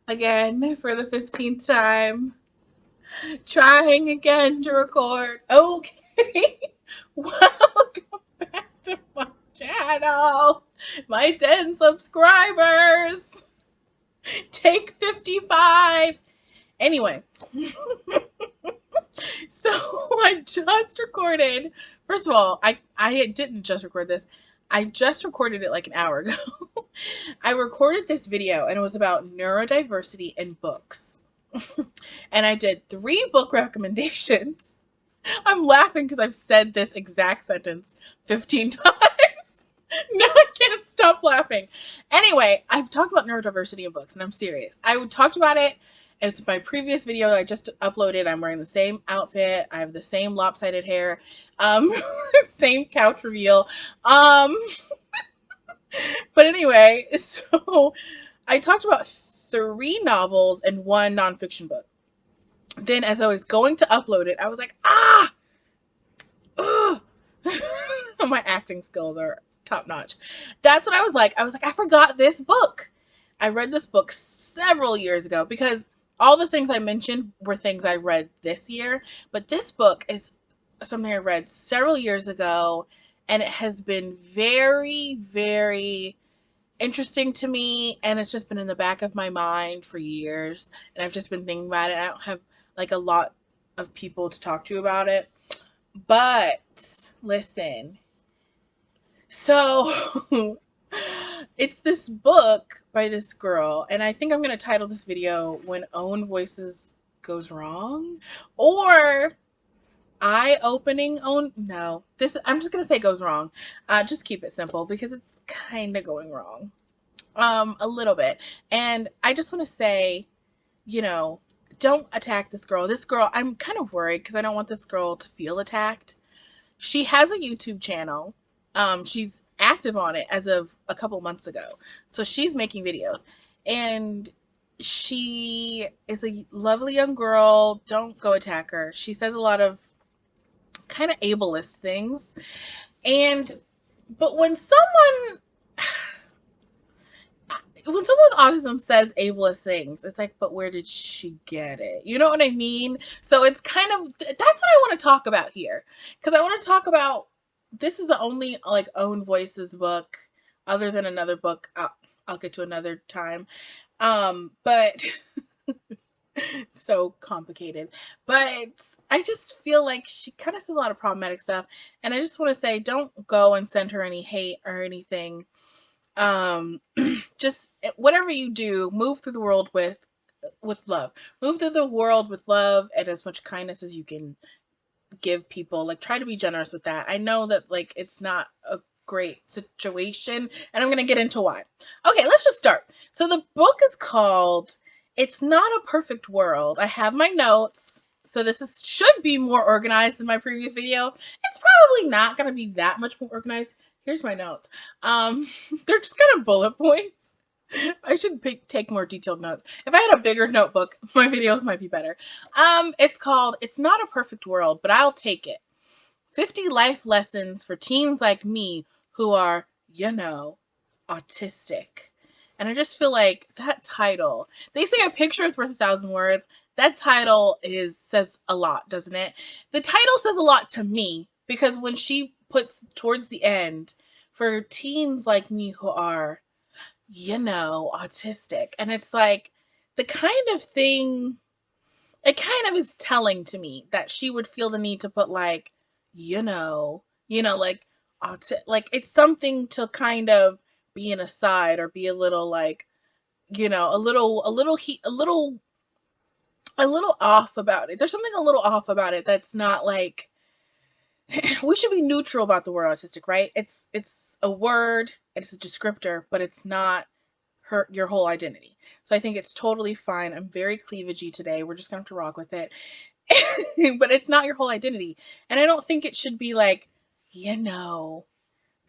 Again for the 15th time. Trying again to record. Okay. Welcome back to my channel. My 10 subscribers. Take 55. Anyway. So I just recorded. First of all, I didn't just record this. I just recorded it like an hour ago. I recorded this video and it was about neurodiversity in books. And I did 3 book recommendations. I'm laughing because I've said this exact sentence 15 times. No, I can't stop laughing. Anyway, I've talked about neurodiversity in books and I'm serious. I talked about it. It's my previous video I just uploaded. I'm wearing the same outfit. I have the same lopsided hair. Same couch reveal. But anyway, so I talked about 3 novels and 1 nonfiction book. Then as I was going to upload it, I was like, ugh. My acting skills are top notch. That's what I was like. I forgot this book. I read this book several years ago because all the things I mentioned were things I read this year. But this book is something I read several years ago. And it has been very, very interesting to me. And it's just been in the back of my mind for years. And I've just been thinking about it. I don't have like a lot of people to talk to about it. But listen, so it's this book by this girl, and I think I'm going to title this video When Ownvoices Goes Wrong, or Eye-Opening Own, no, this, I'm just going to say goes wrong. Just keep it simple because it's kind of going wrong. A little bit. And I just want to say, you know, don't attack this girl. This girl, I'm kind of worried because I don't want this girl to feel attacked. She has a YouTube channel. She's active on it as of a couple months ago. So she's making videos. And she is a lovely young girl. Don't go attack her. She says a lot of kind of ableist things. But when someone with autism says ableist things, it's like, but where did she get it? You know what I mean? So it's kind of, that's what I want to talk about here. Because I want to talk about, this is the only like Ownvoices book, other than another book I'll get to another time. But so complicated. But I just feel like she kind of says a lot of problematic stuff. And I just want to say, don't go and send her any hate or anything. Just whatever you do, move through the world with love. Move through the world with love and as much kindness as you can give people. Like, try to be generous with that. I know that like it's not a great situation, and I'm gonna get into why. Okay, let's just start. So the book is called It's Not a Perfect World. I have my notes, so should be more organized than my previous video. It's probably not gonna be that much more organized. Here's my notes. They're just kind of bullet points. I should take more detailed notes. If I had a bigger notebook, my videos might be better. It's called It's Not a Perfect World, but I'll take it. 50 life lessons for teens like me who are, autistic. And I just feel like that title, they say a picture is worth 1,000 words. That title says a lot, doesn't it? The title says a lot to me because when she puts towards the end, for teens like me who are, autistic. And it's like the kind of thing, it kind of is telling to me that she would feel the need to put like, like, like it's something to kind of be an aside or be a little like, a little off about it. There's something a little off about it that's not like, we should be neutral about the word autistic, right? It's a word, it's a descriptor, but it's not your whole identity. So I think it's totally fine. I'm very cleavagey today. We're just gonna have to rock with it. But it's not your whole identity. And I don't think it should be like, the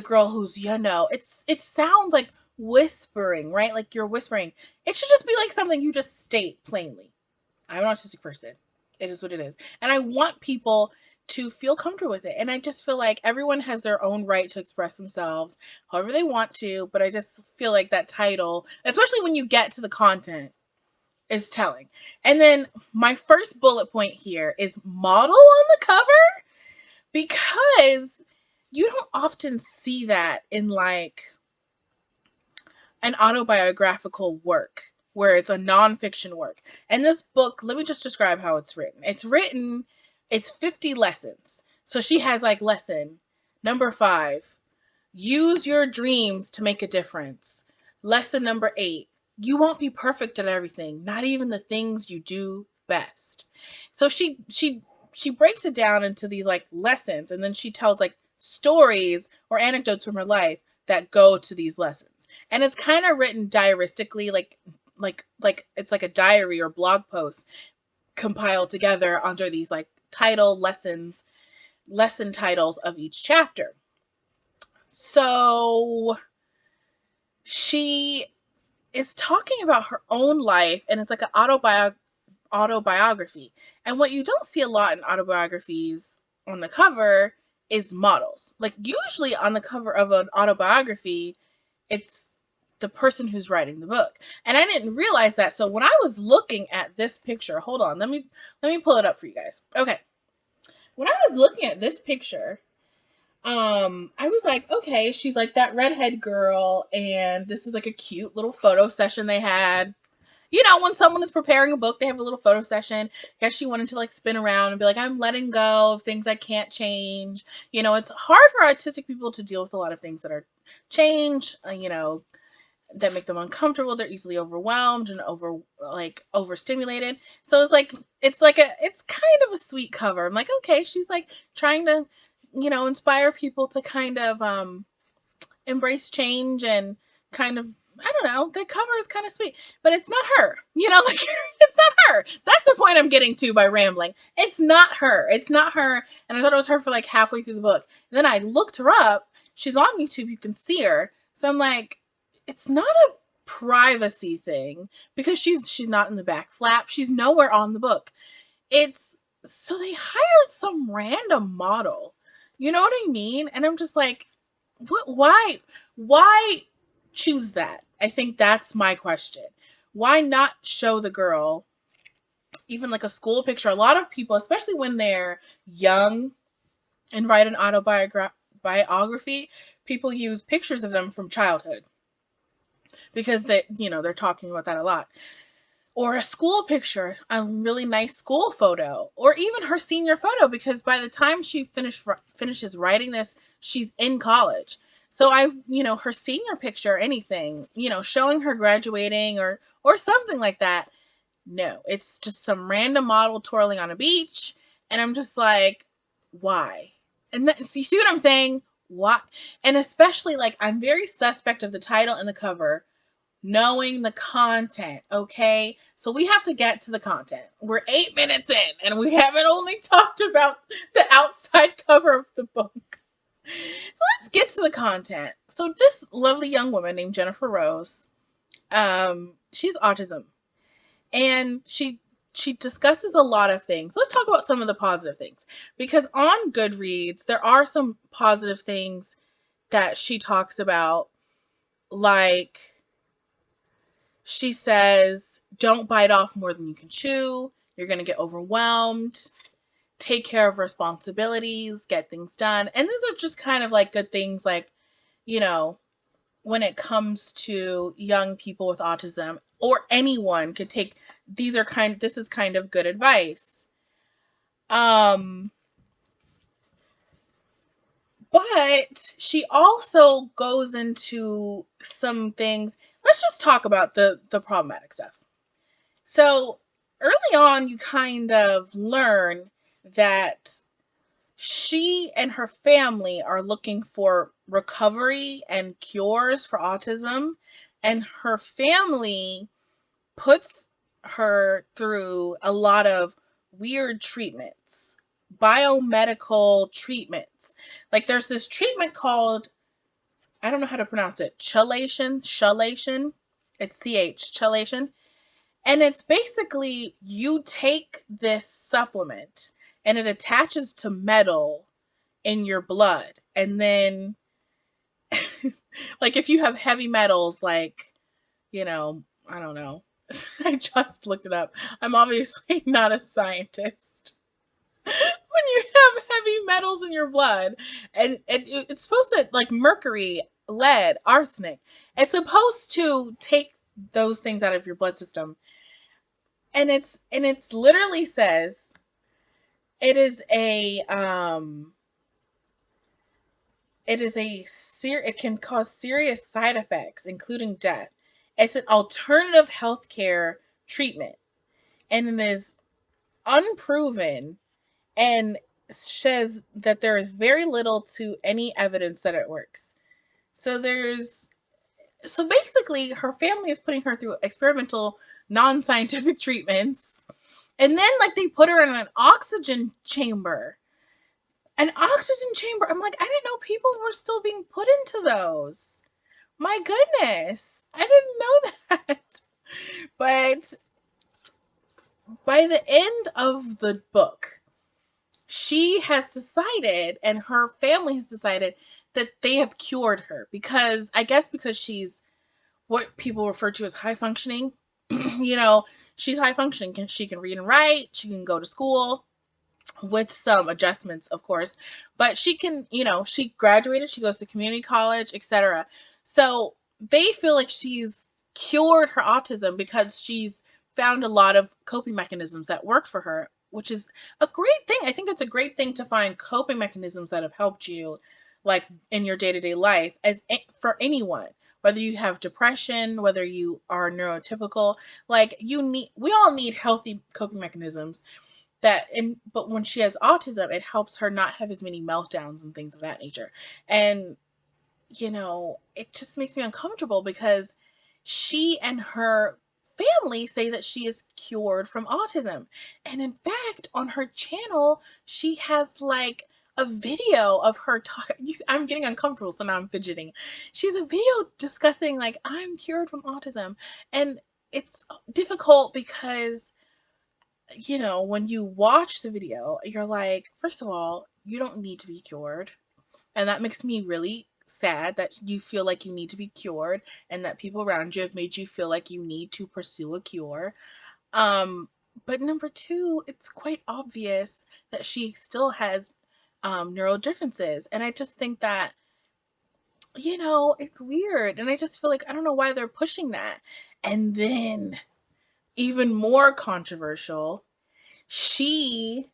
girl who's, it sounds like whispering, right? Like you're whispering. It should just be like something you just state plainly. I'm an autistic person. It is what it is. And I want people to feel comfortable with it. And I just feel like everyone has their own right to express themselves however they want to, but I just feel like that title, especially when you get to the content, is telling. And then my first bullet point here is model on the cover, because you don't often see that in like an autobiographical work where it's a nonfiction work. And this book, let me just describe how it's written. It's 50 lessons. So she has like lesson number 5, use your dreams to make a difference. Lesson number 8, you won't be perfect at everything, not even the things you do best. So she breaks it down into these like lessons, and then she tells like stories or anecdotes from her life that go to these lessons. And it's kind of written diaristically, like it's like a diary or blog post compiled together under these like lesson titles of each chapter. So she is talking about her own life, and it's like an autobiography. And what you don't see a lot in autobiographies on the cover is models. Like usually on the cover of an autobiography, it's the person who's writing the book. And I didn't realize that. So when I was looking at this picture, hold on, let me pull it up for you guys. Okay. When I was looking at this picture, I was like, okay, she's like that redhead girl, and this is like a cute little photo session they had. You know, when someone is preparing a book, they have a little photo session. I guess she wanted to like spin around and be like, I'm letting go of things I can't change. You know, it's hard for autistic people to deal with a lot of things that are change, that make them uncomfortable. They're easily overwhelmed and overstimulated. So it's kind of a sweet cover. I'm like, okay, she's like trying to, inspire people to kind of embrace change and kind of, I don't know, the cover is kind of sweet, but it's not her, like it's not her. That's the point I'm getting to by rambling. It's not her. It's not her. And I thought it was her for like halfway through the book. And then I looked her up. She's on YouTube. You can see her. So I'm like, it's not a privacy thing because she's not in the back flap. She's nowhere on the book. So they hired some random model. You know what I mean? And I'm just like, what? Why choose that? I think that's my question. Why not show the girl even like a school picture? A lot of people, especially when they're young and write an autobiography, people use pictures of them from childhood because they're talking about that a lot. Or a school picture, a really nice school photo, or even her senior photo, because by the time she finishes writing this, she's in college. So her senior picture, anything, showing her graduating or something like that. No, it's just some random model twirling on a beach. And I'm just like, why? And so you see what I'm saying? Why? And especially like, I'm very suspect of the title and the cover, knowing the content. Okay, so we have to get to the content. We're 8 minutes in and we haven't only talked about the outside cover of the book. So let's get to the content. So this lovely young woman named Jennifer Rose, she's autism, and she discusses a lot of things. Let's talk about some of the positive things, because on Goodreads there are some positive things that she talks about. Like, she says, don't bite off more than you can chew. You're going to get overwhelmed. Take care of responsibilities. Get things done. And these are just kind of like good things, like, when it comes to young people with autism, or anyone could take, this is kind of good advice. But she also goes into some things. Let's just talk about the problematic stuff. So early on, you kind of learn that she and her family are looking for recovery and cures for autism, and her family puts her through a lot of weird treatments, biomedical treatments. Like, there's this treatment called, I don't know how to pronounce it, chelation. It's CH, chelation. And it's basically, you take this supplement and it attaches to metal in your blood. And then, like, if you have heavy metals, like, you know, I don't know. I just looked it up. I'm obviously not a scientist. When you have heavy metals in your blood, and it's supposed to, like mercury, lead, arsenic, it's supposed to take those things out of your blood system. And it's literally says it is a it can cause serious side effects, including death. It's an alternative healthcare treatment, and it is unproven, and says that there is very little to any evidence that it works. So basically her family is putting her through experimental non-scientific treatments, and then like they put her in an oxygen chamber. An oxygen chamber. I'm like, I didn't know people were still being put into those. My goodness. I didn't know that. But by the end of the book, she has decided, and her family has decided, that they have cured her, because I guess because she's what people refer to as high functioning. You know, she's high functioning. She can read and write. She can go to school, with some adjustments, of course, but she can, she graduated, she goes to community college, etc. So they feel like she's cured her autism because she's found a lot of coping mechanisms that work for her, which is a great thing. I think it's a great thing to find coping mechanisms that have helped you, like in your day-to-day life, as for anyone, whether you have depression, whether you are neurotypical, like we all need healthy coping mechanisms. But when she has autism, it helps her not have as many meltdowns and things of that nature. And it just makes me uncomfortable, because she and her family say that she is cured from autism. And in fact, on her channel, she has like a video of her talking. I'm getting uncomfortable, so now I'm fidgeting. She has a video discussing, like, I'm cured from autism. And it's difficult because when you watch the video, you're like, first of all, you don't need to be cured. And that makes me really sad that you feel like you need to be cured, and that people around you have made you feel like you need to pursue a cure. But number two, it's quite obvious that she still has neural differences. And I just think that, it's weird. And I just feel like, I don't know why they're pushing that. And then, even more controversial, she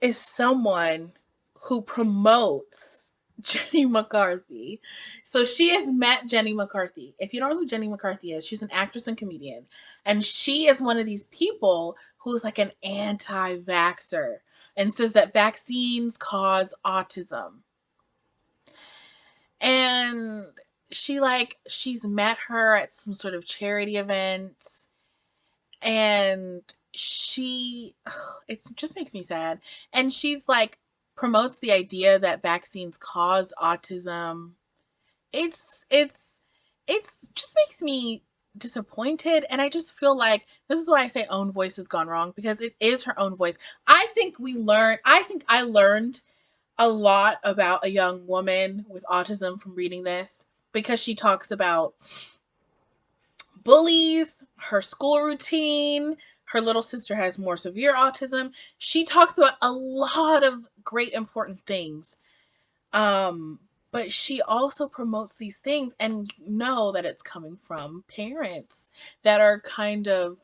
is someone who promotes Jenny McCarthy. So she has met Jenny McCarthy. If you don't know who Jenny McCarthy is, she's an actress and comedian. And she is one of these people who's like an anti-vaxxer and says that vaccines cause autism. And she's met her at some sort of charity events, and it just makes me sad. And she's like, promotes the idea that vaccines cause autism. It's just makes me disappointed. And I just feel like this is why I say Own Voice has gone wrong, because it is her own voice. I think I learned a lot about a young woman with autism from reading this, because she talks about bullies, her school routine. Her little sister has more severe autism. She talks about a lot of great important things. But she also promotes these things, and that it's coming from parents that are kind of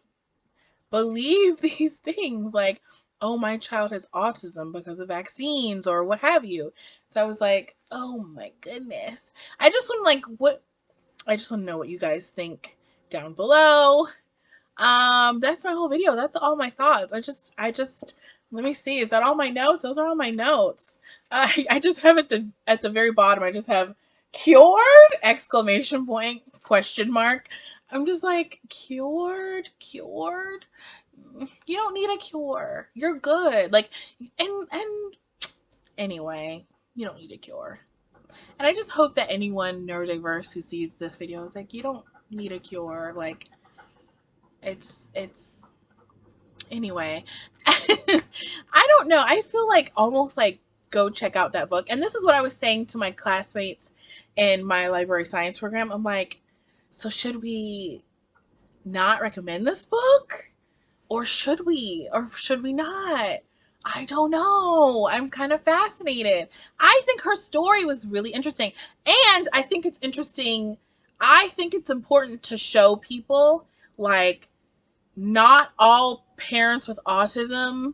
believe these things, like, oh, my child has autism because of vaccines or what have you. So I was like, oh my goodness. I just want to know what you guys think down below. That's my whole video. That's all my thoughts. I just let me see. Is that all my notes? Those are all my notes. I just have at the very bottom, I just have cured exclamation point question mark. I'm just like, cured. You don't need a cure. You're good. Like, and anyway, you don't need a cure. And I just hope that anyone neurodiverse who sees this video is like, you don't need a cure. Like, it's Anyway, I don't know. I feel like almost like go check out that book. And this is what I was saying to my classmates in my library science program. I'm like, so should we not recommend this book? Or should we? Or should we not? I don't know. I'm kind of fascinated. I think her story was really interesting. And I think it's interesting. I think it's important to show people like not all parents with autism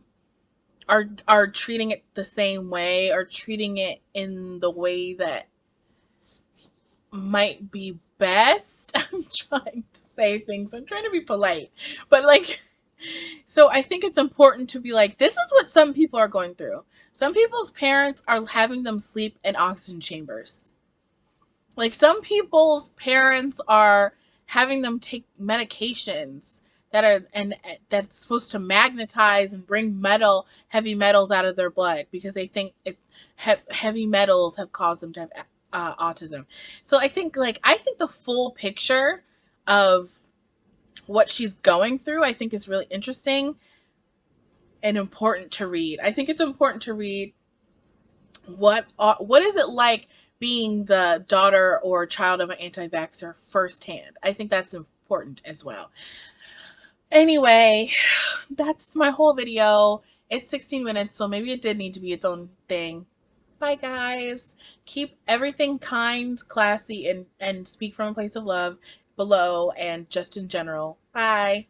are treating it the same way or treating it in the way that might be best. I'm trying to say things. I'm trying to be polite. But like so I think it's important to be like, this is what some people are going through. Some people's parents are having them sleep in oxygen chambers. Like some people's parents are having them take medications that are and that's supposed to magnetize and bring heavy metals out of their blood because they think heavy metals have caused them to have autism. So I think the full picture of what she's going through, I think is really interesting and important to read. I think it's important to read what is it like being the daughter or child of an anti-vaxxer firsthand. I think that's important as well. Anyway, that's my whole video. It's 16 minutes, so maybe it did need to be its own thing. Bye guys. Keep everything kind, classy, and speak from a place of love below and just in general. Bye.